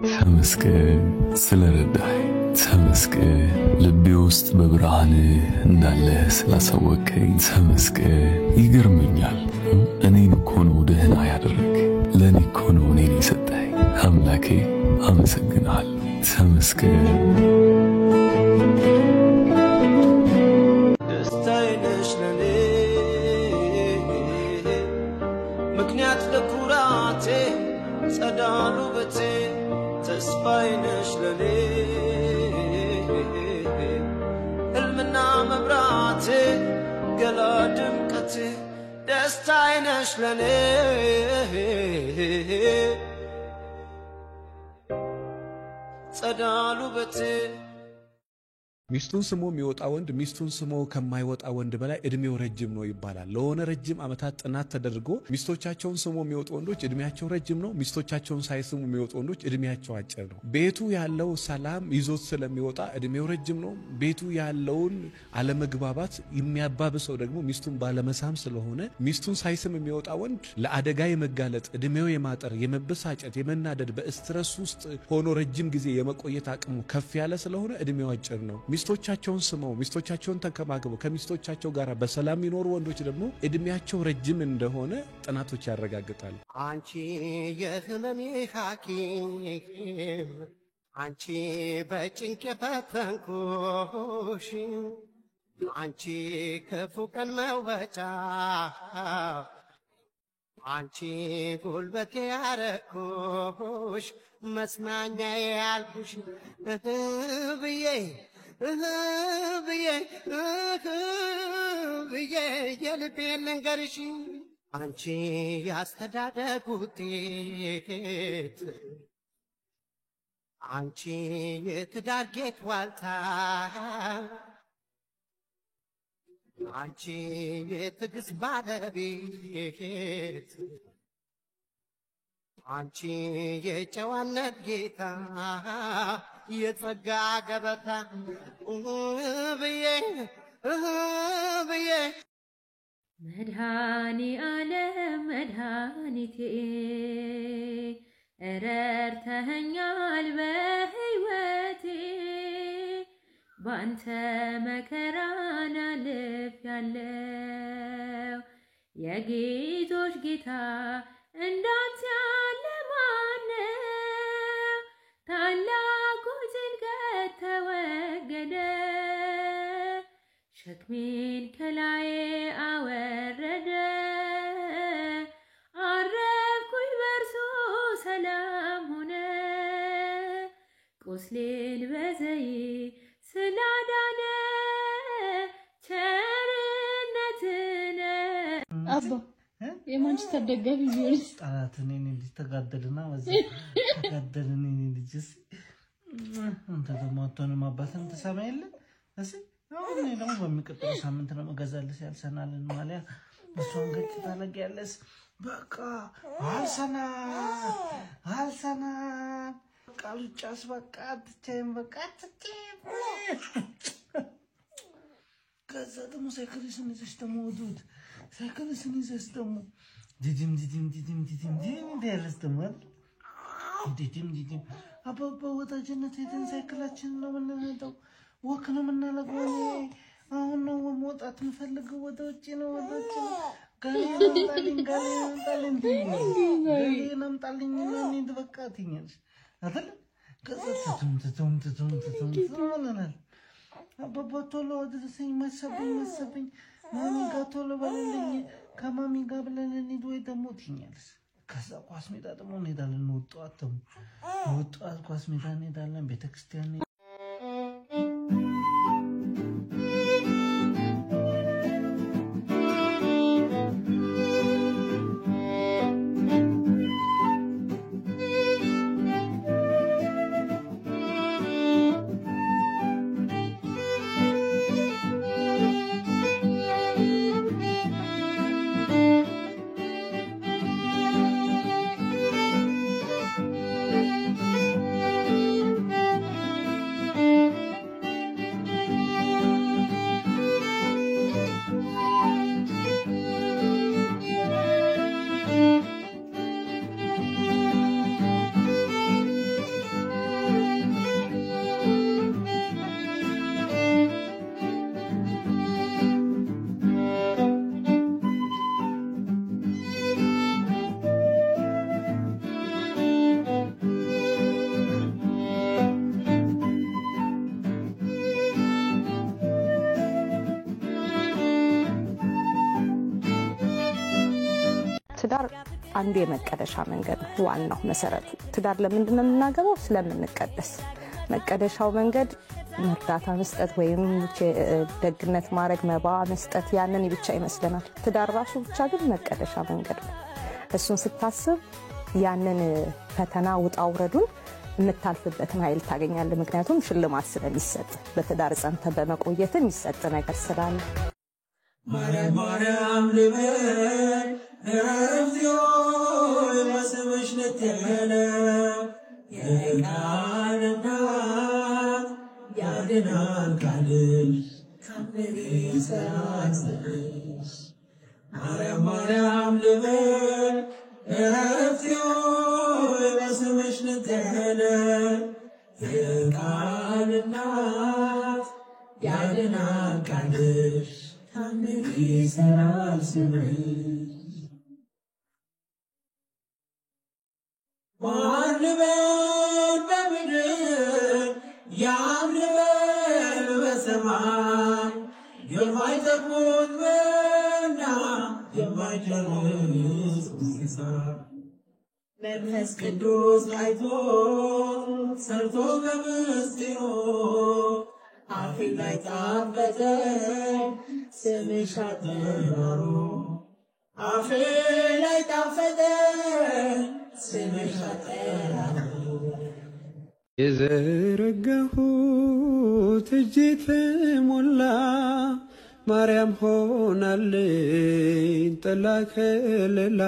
ተመስገን ስለረዳኸኝ ተመስገን ልቤ ውስጥ በብርሃን እንዳለ ስላሳወቀኝ ተመስገን ይገርመኛል እኔን እኮ ነው ደህና ያደረግ ለኔ እኮ ነው እኔን የሰጠኝ አምላኬ አመሰግናለሁ ተመስገን ደስታዬነሽ ለኔ ምክንያት ለኩራቴ ጸዳሉ በቴ ተስፋዬነሽ ለኔ ሕልምና መብራቴ ገላ ድምቀቴ ደስታዬነሽ ለኔ ጸዳሉ በቴ ሚስቱን ስሞ የሚወጣ ወንድ ሚስቱን ስሞ ከማይወጣ ወንድ በላይ እድሜው ረጅም ነው ይባላል። ለሆነ ረጅም አመታት ጥናት ተደርጎ ሚስቶቻቸውን ስሞ የሚወጡ ወንዶች እድሜያቸው ረጅም ነው፣ ሚስቶቻቸውን ሳይስሙ የሚወጡ ወንዶች እድሜያቸው አጭር ነው። ቤቱ ያለው ሰላም ይዞት ስለሚወጣ እድሜው ረጅም ነው። ቤቱ ያለውን አለመግባባት የሚያባብሰው ደግሞ ሚስቱን ባለመሳም ስለሆነ ሚስቱን ሳይስም የሚወጣ ወንድ ለአደጋ የመጋለጥ እድሜው የማጠር የመበሳጨት የመናደድ በስትረስ ውስጥ ሆኖ ረጅም ጊዜ የመቆየት አቅሙ ከፍ ያለ ስለሆነ እድሜው አጭር ነው። ሚስቶቻቸውን ስመው ሚስቶቻቸውን ተንከባክበው ከሚስቶቻቸው ጋር በሰላም ይኖሩ ወንዶች ደግሞ እድሜያቸው ረጅም እንደሆነ ጥናቶች ያረጋግጣሉ። አንቺ የህመሜ ሐኪም አንቺ በጭንቅ የፈተንኩሽ አንቺ ክፉ ቀን መውጫ አንቺ ጉልበቴ ያረኩሽ መጽናኛዬ ያልኩሽ ብዬ የልቤን ልንገርሽ አንቺ ያስተዳደግ ውጤት አንቺ የትዳር ጌጥ ዋልታ አንቺ የትዕግስት ባለቤት አንቺ የጨዋነት ጌታ የጸጋ ገበታ ብዬ መድኃኔ ዓለም መድኃኒቴ ረድተኸኛል በሕይወቴ ባንተ መከራን አልፌያለሁ የጌቶች ጌታ እንዳንተ ያለ ማነው? ታላቁ ጭንቀት ተወገደ ሸክሜን ከላዬ አወረደ አረፍኩኝ በእርሱ ሰላም ሆነ ቁስሌን በዘይት ስላዳነ ቸርነትነ አባ የማንቸስተር ደጋፊ ቢሆንስ ጣላትን እኔ ልጅ ተጋደልና ወዘ ተጋደልን እኔ ልጅስ አንተ ደግሞ አትሆንም አባትን ተሰማ የለ እሺ አሁን እኔ ደግሞ በሚቀጥለው ሳምንት ነው መገዛልሽ ያልሰናልን ማሊያ እሷን ገጭ ታለጊያለሽ በቃ አልሰናል ቃልጫስ በቃ አትቼም በቃ አትቼም ከዛ ደግሞ ሳይክልሽን ይዘሽ ደግሞ ወዱት ሳይክልሽን ይዘሽ ደግሞ ዲዲም ያለሽ ደግሞ ዲዲም አባባ ወዳጅነት ሄደን ሳይክላችን ነው የምንነዳው ወክ ነው የምናደርገው አሁን ነው መውጣት የምፈልገው ወደ ውጭ ነው ጋሌ ናምጣልኝ እንሂድ በቃ ትኛለሽ አይደል ከዛ ትቱም አባባ ቶሎ ወደሰኝ መሰብኝ ማሚ ጋር ቶሎ በልልኝ ከማሚ ጋር ብለን እንሂድ ወይ ደግሞ ትኛለሽ ከዛ ኳስ ሜዳ ደግሞ እንሄዳለን ወጣት ኳስ ሜዳ እንሄዳለን ቤተክርስቲያን አንዱ የመቀደሻ መንገድ ነው ዋናው መሰረቱ ትዳር ለምንድን ነው የምናገባው ስለምንቀደስ መቀደሻው መንገድ መርዳታ መስጠት ወይም ደግነት ማድረግ መባ መስጠት ያንን ብቻ ይመስለናል ትዳር ራሱ ብቻ ግን መቀደሻ መንገድ ነው እሱን ስታስብ ያንን ፈተና ውጣውረዱን የምታልፍበትን ኃይል ታገኛለህ ምክንያቱም ሽልማት ስለሚሰጥ በትዳር ጸንተ በመቆየት የሚሰጥ ነገር ስላለ ማርያም ልበል ረፍቲዮ መስበሽ ለተመለ የቃልና ያድናል ቃልሽ ከመይሰራስ ማርያም ልበል ረፍቲዮ መስበሽ ለተመለ የቃልና ያድናል ቃልሽ ከመይሰራስ ማርበል በምድር ያምርበል በሰማይ የማይጠፉት መና የማይጨርስ ሂሳብ መንፈስ ቅዱስ አይቶ ሰርቶ በምስጢሩ አፌ ላይ ጣፈጠ ስምሽ አጠራሩ አፌ ላይ ጣፈጠ ስምሽ አጠራሩ የዘረጋሁት እጄ ተሞላ ማርያም ሆናለኝ ጥላ ከለላ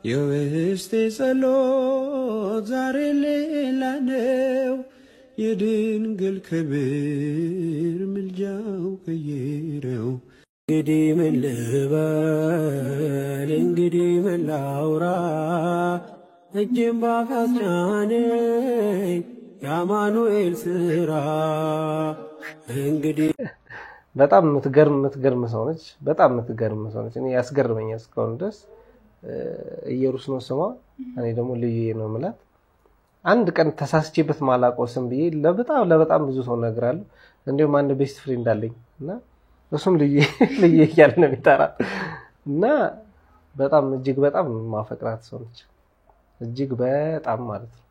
የውስጤ ጸሎት ዛሬ ሌላ ነው የድንግል ክብር ምልጃው ቀየረው እንግዲህ ምን ልበል እንግዲህ ምን ላውራ እጄን ባካስቻነኝ የአማኑኤል ስራ እንግዲህ በጣም የምትገርም ሰው ነች በጣም የምትገርም ሰው ነች እኔ ያስገርመኛል እስካሁን ድረስ ኢየሩስ ነው ስሟ እኔ ደግሞ ልዩ ነው ማለት አንድ ቀን ተሳስቼበት ማላቆ ስም ብዬ ለበጣም ብዙ ሰው ነግራለሁ እንደውም አንድ ቤስት ፍሬንድ አለኝ እና እሱም ልዩ ይያል ነው የሚጠራ እና በጣም እጅግ በጣም ማፈቅራት ሰው ነች እጅግ በጣም ማለት ነው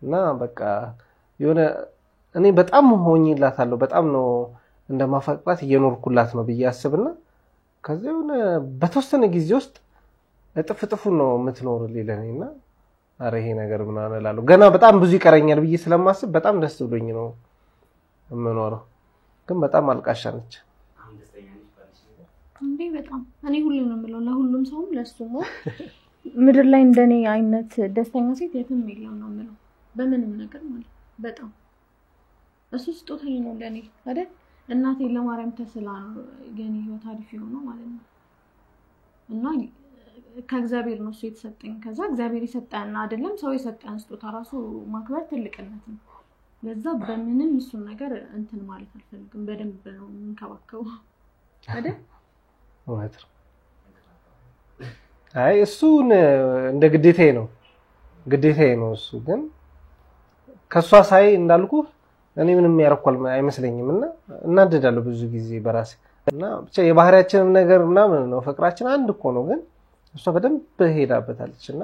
እና በቃ የሆነ እኔ በጣም ሆኝላታለሁ በጣም ነው እንደማፈቅራት እየኖርኩላት ነው በያስብና ከዚህ የሆነ በተወሰነ ጊዜ ውስጥ እጥፍ ነው የምትኖርልኝ ለኔና አረ ይሄ ነገር ምን አነላለሁ ገና በጣም ብዙ ይቀረኛል ብዬ ስለማስብ በጣም ደስ ብሎኝ ነው የምኖረው ግን በጣም አልቃሻ ነች እንዴ በጣም እኔ ሁሉንም ነው የምለው ለሁሉም ሰውም ለሱም ምድር ላይ እንደኔ አይነት ደስተኛ ሴት የትም የለም ነው የምለው በምንም ነገር ማለት በጣም እሱ ስጦታኝ ነው ለኔ አይደል እናቴ ለማርያም ተስላ ነው የኔ ህይወት አሪፍ ነው ማለት ነው እና ከእግዚአብሔር ነው የተሰጠኝ ከዛ እግዚአብሔር ይሰጣና አይደለም ሰው የሰጠን ስጦታ ራሱ ማክበር ትልቅነት ነው ለዛ በምንም እሱ ነገር እንትን ማለት አልፈልግም በደንብ ነው እንከባከው አይደል ማለት አይ እሱን እንደ ግዴታዬ ነው እሱ ግን ከሷ ሳይ እንዳልኩ እኔ ምንም ያረኳል አይመስለኝምና እናደዳለሁ ብዙ ጊዜ በራሴ እና ብቻ የባህሪያችንን ነገር ምናምን ነው ፍቅራችን አንድ እኮ ነው ግን እሷ በደንብ ሄዳበታለችና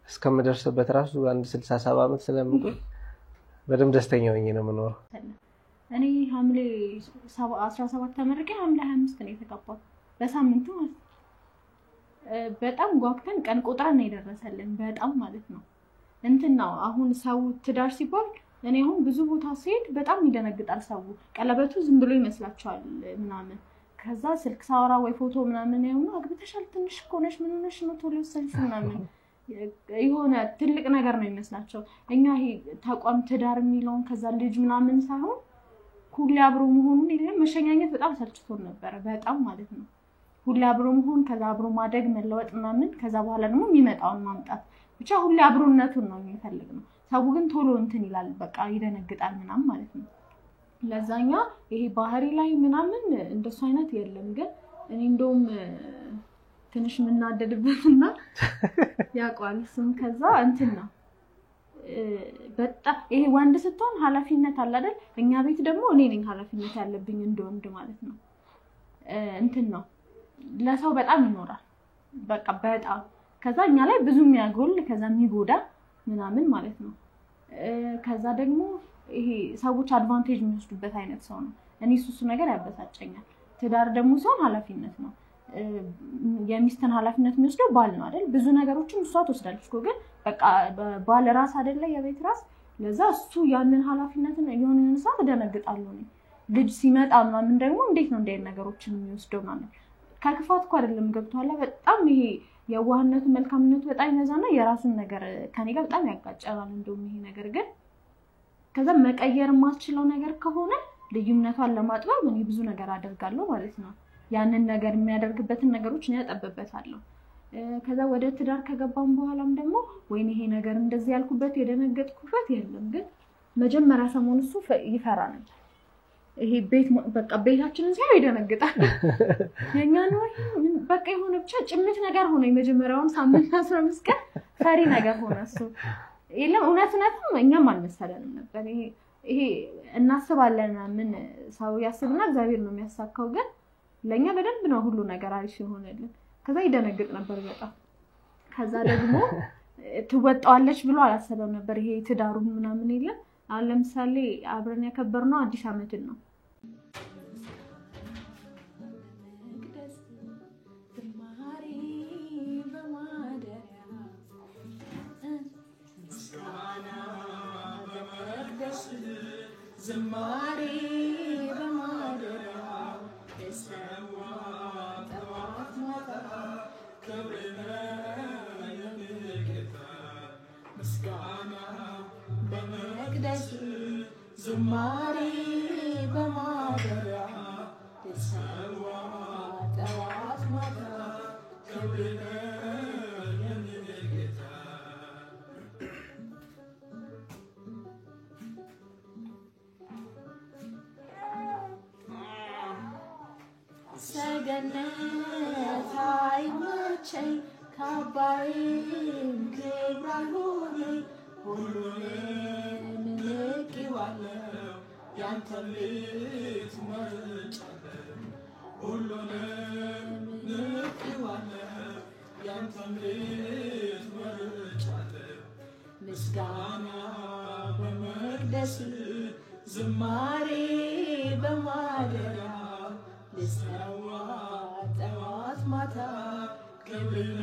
እስከምደርስበት ራሱ አንድ 67 አመት ስለምቆይ በደንብ ደስተኛ ሆኜ ነው የምኖረው እኔ ሐምሌ 17 ተመረቄ ሐምሌ 25 ነው የተጋባው በሳምንቱ በጣም ጓግተን ቀን ቆጥረን ነው የደረሰልን በጣም ማለት ነው እንትን ነው አሁን ሰው ትዳር ሲባል እኔ አሁን ብዙ ቦታ ሲሄድ በጣም ይደነግጣል ሰው ቀለበቱ ዝም ብሎ ይመስላችኋል ምናምን ከዛ ስልክ ሳወራ ወይ ፎቶ ምናምን ያውና አግብተሻል ትንሽ ኮነሽ ምን ሆነሽ ነው ቶሎ ሰልፍ ምናምን የሆነ ትልቅ ነገር ነው ይመስላቸው እኛ ይሄ ተቋም ትዳር የሚለውን ከዛ ልጅ ምናምን ሳይሆን ሁሉ አብሮ መሆኑን ይሄን መሸኛኘት በጣም ሰልችቶን ነበር በጣም ማለት ነው ሁሉ አብሮ መሆን ከዛ አብሮ ማደግ መለወጥ ምናምን ከዛ በኋላ ደግሞ የሚመጣውን ማምጣት ብቻ ሁሉ አብሮነቱን ነው የሚፈልግ ነው ሰው ግን ቶሎ እንትን ይላል በቃ ይደነግጣል ምናምን ማለት ነው ለዛኛ ይሄ ባህሪ ላይ ምናምን እንደሱ አይነት የለም ግን እኔ እንደውም ትንሽ ምናደድበትና ያቋል ስም ከዛ እንትን ነው በጣም ይሄ ወንድ ስትሆን ኃላፊነት አለ አይደል እኛ ቤት ደግሞ እኔ ነኝ ኃላፊነት ያለብኝ እንደወንድ ማለት ነው እንትን ነው ለሰው በጣም ይኖራል በቃ በጣም ከዛ እኛ ላይ ብዙ የሚያጎል ከዛ የሚጎዳ ምናምን ማለት ነው። ከዛ ደግሞ ይሄ ሰዎች አድቫንቴጅ የሚወስዱበት አይነት ሰው ነው። እኔ እሱ ነገር ያበሳጨኛል። ትዳር ደግሞ ሰው ኃላፊነት ነው። የሚስትን ኃላፊነት የሚወስደው ባል ነው አይደል? ብዙ ነገሮችን እሷ ትወስዳለች እኮ ግን በቃ ባል ራስ አይደለ የቤት ራስ። ለዛ እሱ ያንን ኃላፊነትን የሆነ ሰዓት ደነግጣለሁ ነው። ልጅ ሲመጣ ምናምን ደግሞ እንዴት ነው እንደ ነገሮችን የሚወስደው ማለት ከክፋት እኮ አይደለም ገብቷላ። በጣም ይሄ የዋህነቱ መልካምነቱ በጣም ይነዛና የራሱን ነገር ከኔ ጋር በጣም ያጋጫናል። እንደውም ይሄ ነገር ግን ከዛ መቀየር የማትችለው ነገር ከሆነ ልዩነቷን ለማጥበብ እኔ ብዙ ነገር አደርጋለሁ ማለት ነው። ያንን ነገር የሚያደርግበትን ነገሮች ነው ያጠበበታለሁ። ከዛ ወደ ትዳር ከገባን በኋላም ደግሞ ወይኔ ይሄ ነገር እንደዚህ ያልኩበት የደነገጥኩበት የለም። ግን መጀመሪያ ሰሞን እሱ ይፈራ ነበር። ይሄ ቤት በቃ ቤታችንን ሲያይ ይደነግጣል። የኛ ነው በቃ የሆነ ብቻ ጭምት ነገር ሆነ። የመጀመሪያውን ሳምንት 15 ቀን ፈሪ ነገር ሆነ እሱ። የለም እውነትም እኛም አልመሰለንም ነበር። ይሄ እናስባለን ምን ሰው ያስብና እግዚአብሔር ነው የሚያሳካው። ግን ለኛ በደንብ ነው ሁሉ ነገር አሪፍ ይሆነልን። ከዛ ይደነግጥ ነበር በጣም። ከዛ ደግሞ ትወጣዋለች ብሎ አላሰበም ነበር። ይሄ ትዳሩን ምናምን የለም። አሁን ለምሳሌ አብረን ያከበርነው አዲስ አመትን ነው። ዝማሬ በማደሪያ የሰዋ ጠዋት ማታ ክብርነ የጌታ ምስጋና በመቅደስ ዝማሬ በማደሪያ የሰዋ ጠዋት ማታ ክብርነ ሰገነት አይመቸኝ ካባይም ክብር አይሆነኝ ሁሉንም ንቄዋለሁ ያንተን ቤት መርጫለሁ ሁሉንም ንቄዋለሁ ያንተን ቤት መርጫለሁ ምስጋና በመቅደስ ዝማሬ በማደሪያ ልሰዋ ጠዋት ማታ ክብርነ